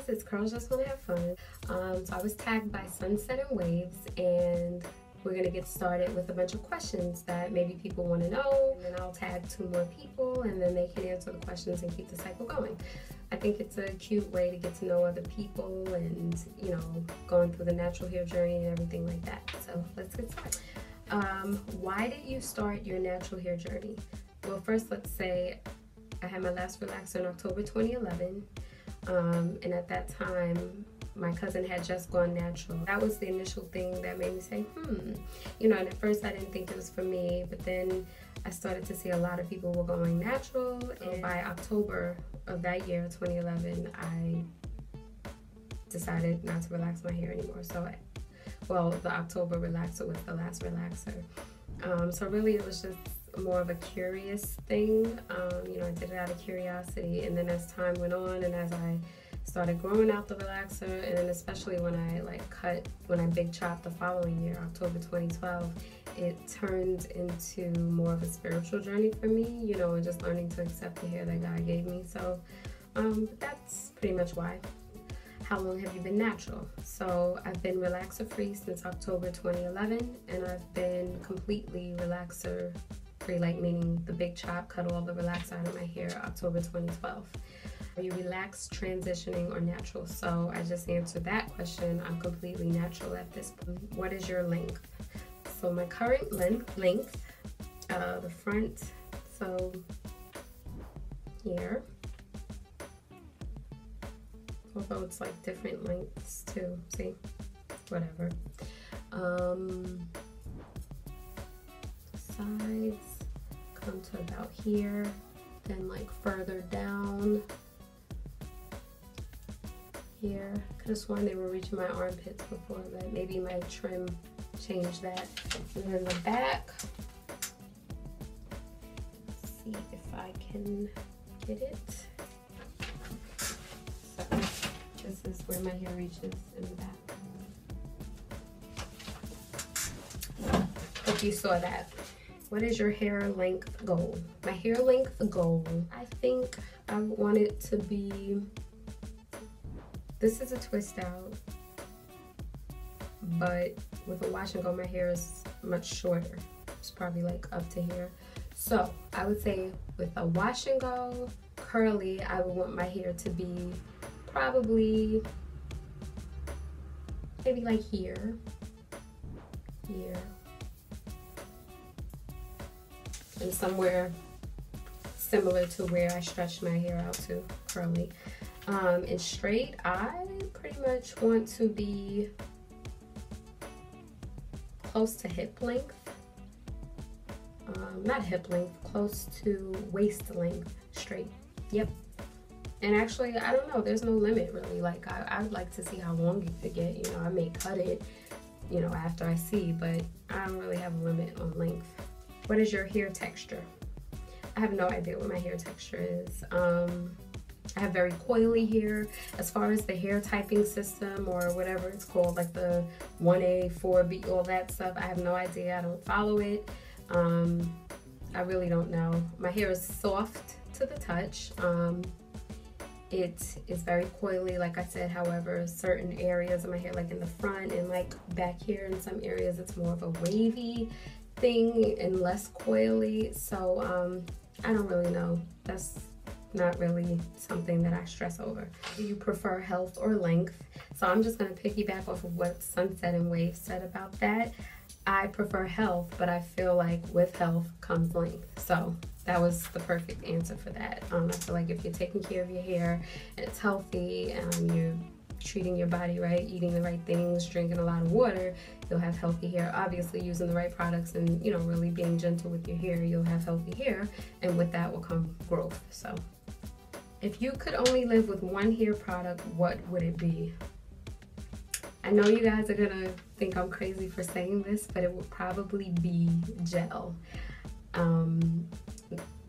guys, it's Curls Just Wanna Have Fun. So I was tagged by SunsetNWaves, and we're gonna get started with a bunch of questions that maybe people wanna know, and then I'll tag 2 more people and then they can answer the questions and keep the cycle going. I think it's a cute way to get to know other people and, you know, going through the natural hair journey and everything like that. So let's get started. Why did you start your natural hair journey? Well, first let's say I had my last relaxer in October 2011. And at that time, my cousin had just gone natural. That was the initial thing that made me say, you know, and at first I didn't think it was for me, but then I started to see a lot of people were going natural, and by October of that year, 2011, I decided not to relax my hair anymore. So, well, the October relaxer was the last relaxer. So really it was just more of a curious thing. You know, I did it out of curiosity, and then as time went on and as I started growing out the relaxer, and then especially when I big chopped the following year, October 2012, it turned into more of a spiritual journey for me, you know, and just learning to accept the hair that God gave me. So that's pretty much why. How long have you been natural? So I've been relaxer free since October 2011, and I've been completely relaxer free, like meaning the big chop, cut all the relax out of my hair, October 2012. Are you relaxed, transitioning, or natural? So I just answered that question. I'm completely natural at this point. What is your length? So my current length, the front, so here, although it's like different lengths too, see, whatever. Sides come to about here, then like further down here. Could have sworn they were reaching my armpits before, but maybe my trim changed that. And then the back, let's see if I can get it. So this is where my hair reaches in the back. Hope you saw that. What is your hair length goal? My hair length goal, I think I want it to be, this is a twist out, but with a wash and go, my hair is much shorter. It's probably like up to here. So I would say with a wash and go curly, I would want my hair to be probably maybe like here, and somewhere similar to where I stretched my hair out to, curly. And straight, I pretty much want to be close to hip length. Not hip length, close to waist length, straight. Yep. And actually, I don't know, there's no limit really. Like, I would like to see how long it could get. You know, I may cut it, you know, after I see, but I don't really have a limit on length. What is your hair texture? I have no idea what my hair texture is. I have very coily hair. As far as the hair typing system or whatever it's called, like the 1A, 4B, all that stuff, I have no idea. I don't follow it. I really don't know. My hair is soft to the touch. It is very coily, like I said. However, certain areas of my hair, like in the front and like back here in some areas, it's more of a wavy thing and less coily. So I don't really know. That's not really something that I stress over. Do you prefer health or length? So I'm just going to piggyback off of what SunsetNWaves said about that. I prefer health, but I feel like with health comes length. So that was the perfect answer for that. I feel like if you're taking care of your hair and it's healthy and you're treating your body right, eating the right things, drinking a lot of water, you'll have healthy hair. Obviously using the right products and, you know, really being gentle with your hair, you'll have healthy hair, and with that will come growth. So if you could only live with one hair product, what would it be? I know you guys are gonna think I'm crazy for saying this, but it would probably be gel.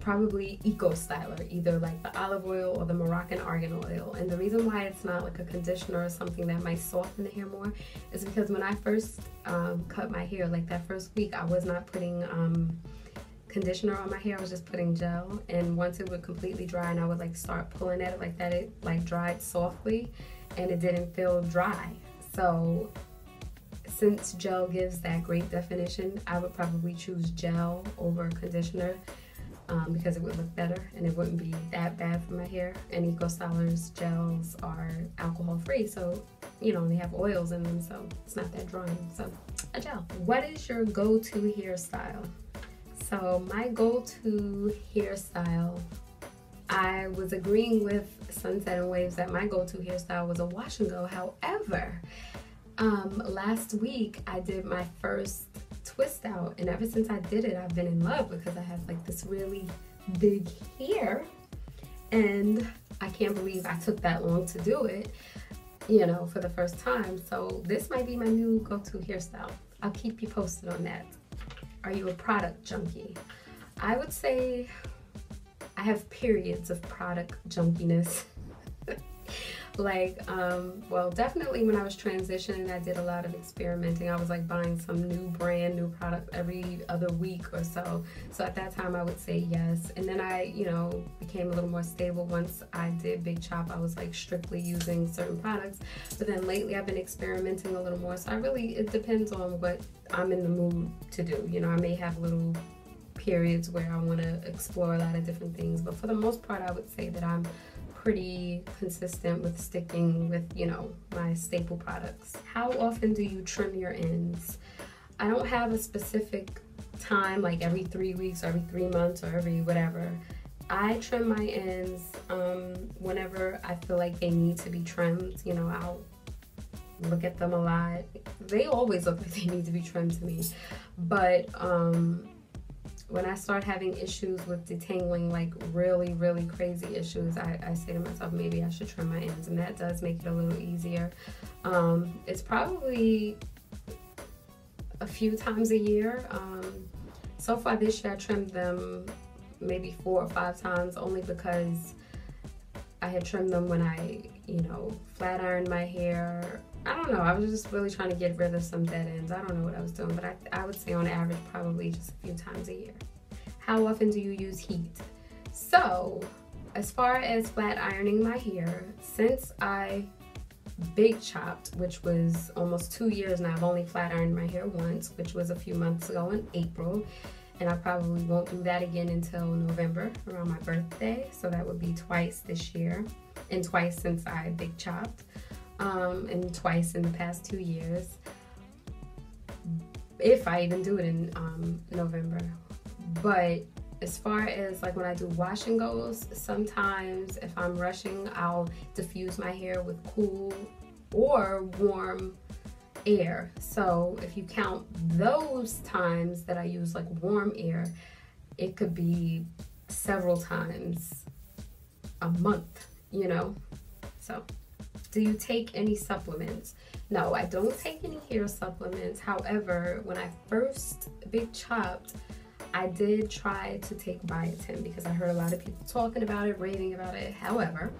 Probably Eco Styler, either like the olive oil or the Moroccan argan oil. And the reason why it's not like a conditioner or something that might soften the hair more is because when I first cut my hair, like that first week, I was not putting conditioner on my hair. I was just putting gel, and once it would completely dry and I would like start pulling at it like that, it like dried softly, and it didn't feel dry. So since gel gives that great definition, I would probably choose gel over conditioner because it would look better and it wouldn't be that bad for my hair. And Eco Styler's gels are alcohol free, so you know, they have oils in them, so it's not that drying. So a gel. What is your go-to hairstyle? So my go-to hairstyle, I was agreeing with SunsetNWaves that my go-to hairstyle was a wash and go. However, last week I did my first twist out, and ever since I did it, I've been in love because I have like this really big hair, and I can't believe I took that long to do it, you know, for the first time. So this might be my new go-to hairstyle. I'll keep you posted on that. Are you a product junkie? I would say I have periods of product junkiness. Like, well, definitely when I was transitioning, I did a lot of experimenting. I was like buying some brand new product every other week or so. So at that time I would say yes. And then I, you know, became a little more stable once I did Big Chop. I was like strictly using certain products. But then lately I've been experimenting a little more. So it depends on what I'm in the mood to do. You know, I may have little periods where I want to explore a lot of different things. But for the most part, I would say that I'm pretty consistent with sticking with, you know, my staple products. How often do you trim your ends? I don't have a specific time, like every 3 weeks or every 3 months or every whatever. I trim my ends whenever I feel like they need to be trimmed. You know, I'll look at them a lot. They always look like they need to be trimmed to me. But when I start having issues with detangling, like really, really crazy issues, I say to myself, maybe I should trim my ends, and that does make it a little easier. It's probably a few times a year. So far this year, I trimmed them maybe 4 or 5 times, only because I had trimmed them when I, you know, flat ironed my hair. I don't know, I was just really trying to get rid of some dead ends. I don't know what I was doing, but I would say on average probably just a few times a year. How often do you use heat? So as far as flat ironing my hair, since I Big Chopped, which was almost 2 years now, I've only flat ironed my hair once, which was a few months ago in April, and I probably won't do that again until November, around my birthday. So that would be twice this year, and twice since I Big Chopped. And twice in the past 2 years, if I even do it in November. But as far as like when I do wash and goes, sometimes if I'm rushing, I'll diffuse my hair with cool or warm air. So if you count those times that I use like warm air, it could be several times a month, you know. So do you take any supplements? No, I don't take any hair supplements. However, when I first Big Chopped, I did try to take biotin because I heard a lot of people talking about it, raving about it. However,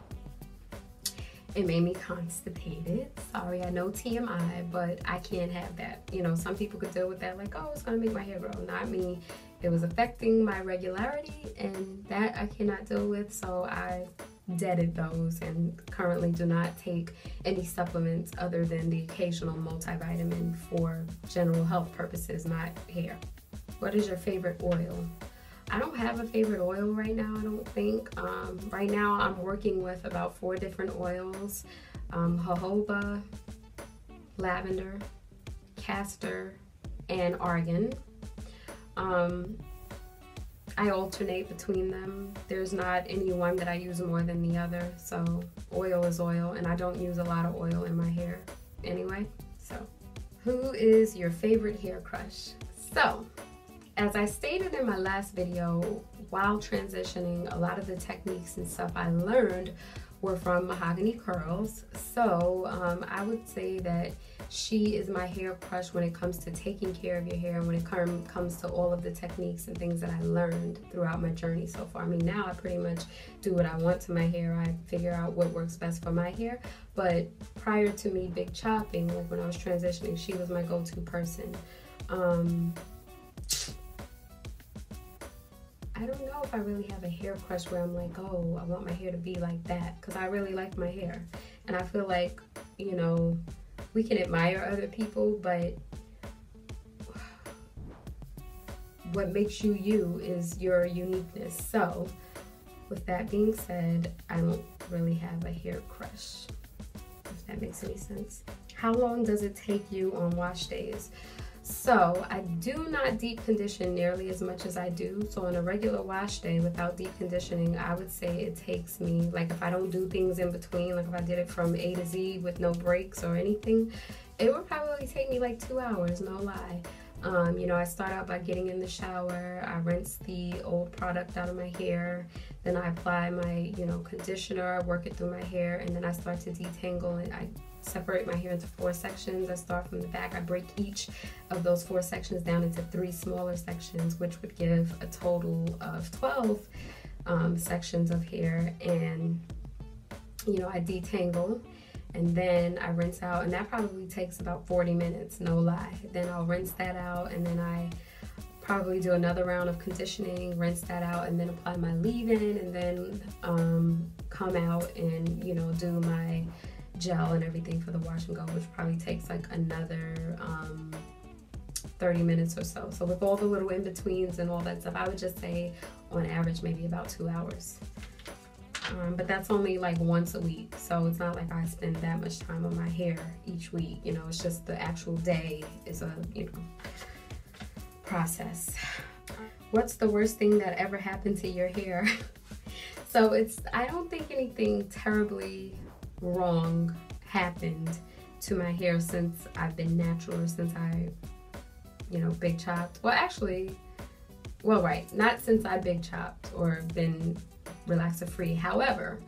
it made me constipated. Sorry, I know TMI, but I can't have that. You know, some people could deal with that, like, oh, it's gonna make my hair grow. Not me. It was affecting my regularity, and that I cannot deal with, so I deaded those and currently do not take any supplements other than the occasional multivitamin for general health purposes, not hair. What is your favorite oil? I don't have a favorite oil right now, I don't think. Right now I'm working with about 4 different oils. Jojoba, lavender, castor, and argan. I alternate between them. There's not any one that I use more than the other. So oil is oil, and I don't use a lot of oil in my hair anyway. So who is your favorite hair crush? So as I stated in my last video, while transitioning, a lot of the techniques and stuff I learned were from Mahogany Curls. So I would say that she is my hair crush when it comes to taking care of your hair, when it comes to all of the techniques and things that I learned throughout my journey so far. I mean, now I pretty much do what I want to my hair. I figure out what works best for my hair. But prior to me Big Chopping, like when I was transitioning, she was my go-to person. I don't know if I really have a hair crush where I'm like, oh, I want my hair to be like that, because I really like my hair. And I feel like, you know, we can admire other people, but what makes you you is your uniqueness. So with that being said, I don't really have a hair crush, if that makes any sense. How long does it take you on wash days? So I do not deep condition nearly as much as I do. So on a regular wash day without deep conditioning, I would say it takes me, like if I don't do things in between, like if I did it from A to Z with no breaks or anything, it would probably take me like 2 hours, no lie. You know, I start out by getting in the shower, I rinse the old product out of my hair, then I apply my, you know, conditioner, work it through my hair, and then I start to detangle and I separate my hair into 4 sections. I start from the back. I break each of those 4 sections down into 3 smaller sections, which would give a total of 12 sections of hair. And, you know, I detangle and then I rinse out, and that probably takes about 40 minutes, no lie. Then I'll rinse that out, and then I probably do another round of conditioning, rinse that out, and then apply my leave-in, and then come out and, you know, do my gel and everything for the wash and go, which probably takes like another 30 minutes or so. So with all the little in-betweens and all that stuff, I would just say on average maybe about 2 hours. But that's only like once a week, so it's not like I spend that much time on my hair each week. You know, it's just the actual day is a, you know, process. What's the worst thing that ever happened to your hair? So I don't think anything terribly wrong happened to my hair since I've been natural, or since I, you know, big chopped. Well, actually, well, right, not since I big chopped or been relaxer free. However,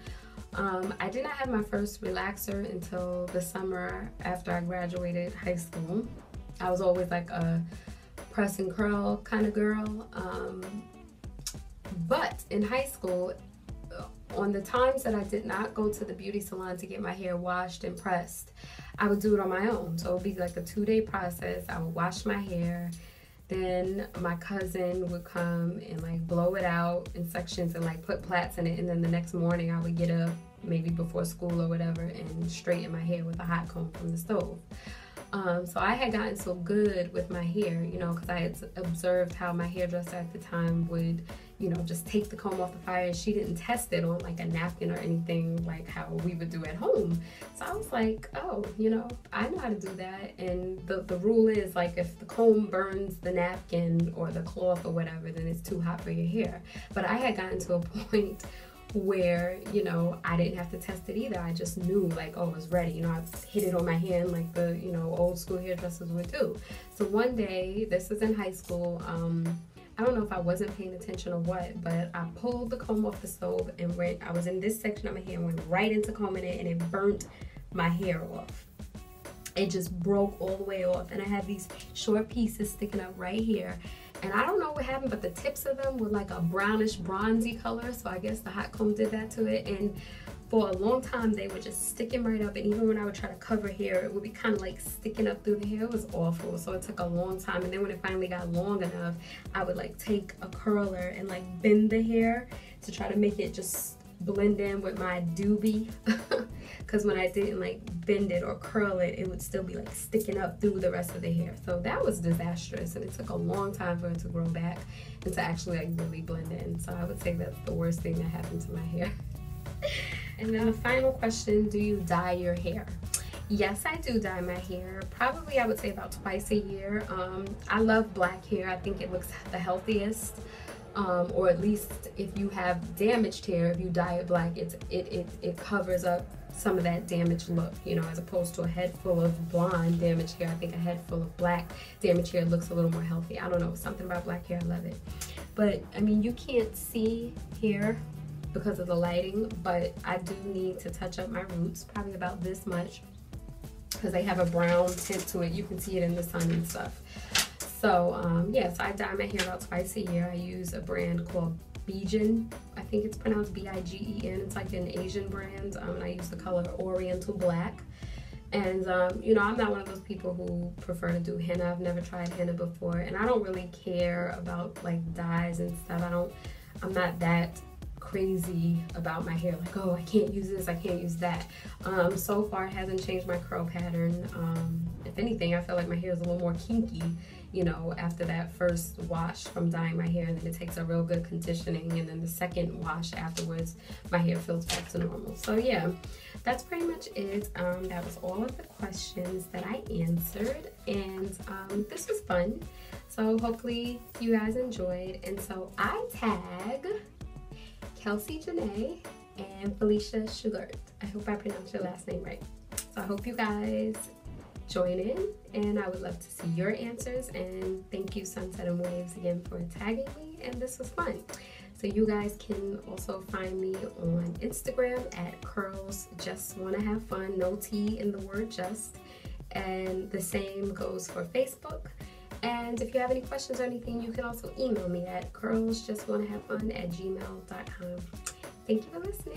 I did not have my first relaxer until the summer after I graduated high school. I was always like a press and curl kind of girl. But in high school, on the times that I did not go to the beauty salon to get my hair washed and pressed, I would do it on my own. So it would be like a 2-day process. I would wash my hair, then my cousin would come and like blow it out in sections and like put plaits in it, and then the next morning I would get up, maybe before school or whatever, and straighten my hair with a hot comb from the stove. So I had gotten so good with my hair, you know, because I had observed how my hairdresser at the time would, you know, just take the comb off the fire, and she didn't test it on like a napkin or anything like how we would do at home. So I was like, oh, you know, I know how to do that. And the rule is like if the comb burns the napkin or the cloth or whatever, then it's too hot for your hair. But I had gotten to a point where, you know, I didn't have to test it either. I just knew like, oh, it was ready. You know, I hit it on my hand like the, you know, old school hairdressers would do. So one day, this was in high school, I don't know if I wasn't paying attention or what, but I pulled the comb off the stove and I was in this section of my hair, went right into combing it, and it burnt my hair off. It just broke all the way off, and I had these short pieces sticking up right here. And I don't know what happened, but the tips of them were like a brownish bronzy color, so I guess the hot comb did that to it. And for a long time they were just sticking right up, and even when I would try to cover hair, it would be kind of like sticking up through the hair. It was awful. So it took a long time, and then when it finally got long enough, I would like take a curler and like bend the hair to try to make it just blend in with my doobie, because when I didn't like bend it or curl it, it would still be like sticking up through the rest of the hair. So that was disastrous, and it took a long time for it to grow back and to actually like really blend in. So I would say that's the worst thing that happened to my hair. And then the final question, do you dye your hair? Yes, I do dye my hair. Probably I would say about twice a year. I love black hair. I think it looks the healthiest. Or at least if you have damaged hair, if you dye it black, it covers up some of that damaged look, you know, as opposed to a head full of blonde damaged hair. I think a head full of black damaged hair looks a little more healthy. I don't know, something about black hair, I love it. But I mean, you can't see hair because of the lighting, but I do need to touch up my roots, probably about this much, because they have a brown tint to it. You can see it in the sun and stuff. So yeah, so I dye my hair about twice a year. I use a brand called Bigen. I think it's pronounced B-I-G-E-N. It's like an Asian brand, and I use the color Oriental Black. And you know, I'm not one of those people who prefer to do henna. I've never tried henna before, and I don't really care about like dyes and stuff. I'm not that crazy about my hair, like, oh, I can't use this, I can't use that. So far it hasn't changed my curl pattern. If anything, I feel like my hair is a little more kinky, you know, after that first wash from dyeing my hair, and then it takes a real good conditioning, and then the second wash afterwards, my hair feels back to normal. So yeah, that's pretty much it. That was all of the questions that I answered, and this was fun. So hopefully you guys enjoyed. And so I tag KelseyJanae and Felisha Shugart. I hope I pronounced your last name right. So I hope you guys join in, and I would love to see your answers. And thank you, SunsetNWaves, again for tagging me, and this was fun. So you guys can also find me on Instagram at Curlsjuswannahavefun, no T in the word just, and the same goes for Facebook. And if you have any questions or anything, you can also email me at curlsjuswannahavefun@gmail.com. Thank you for listening.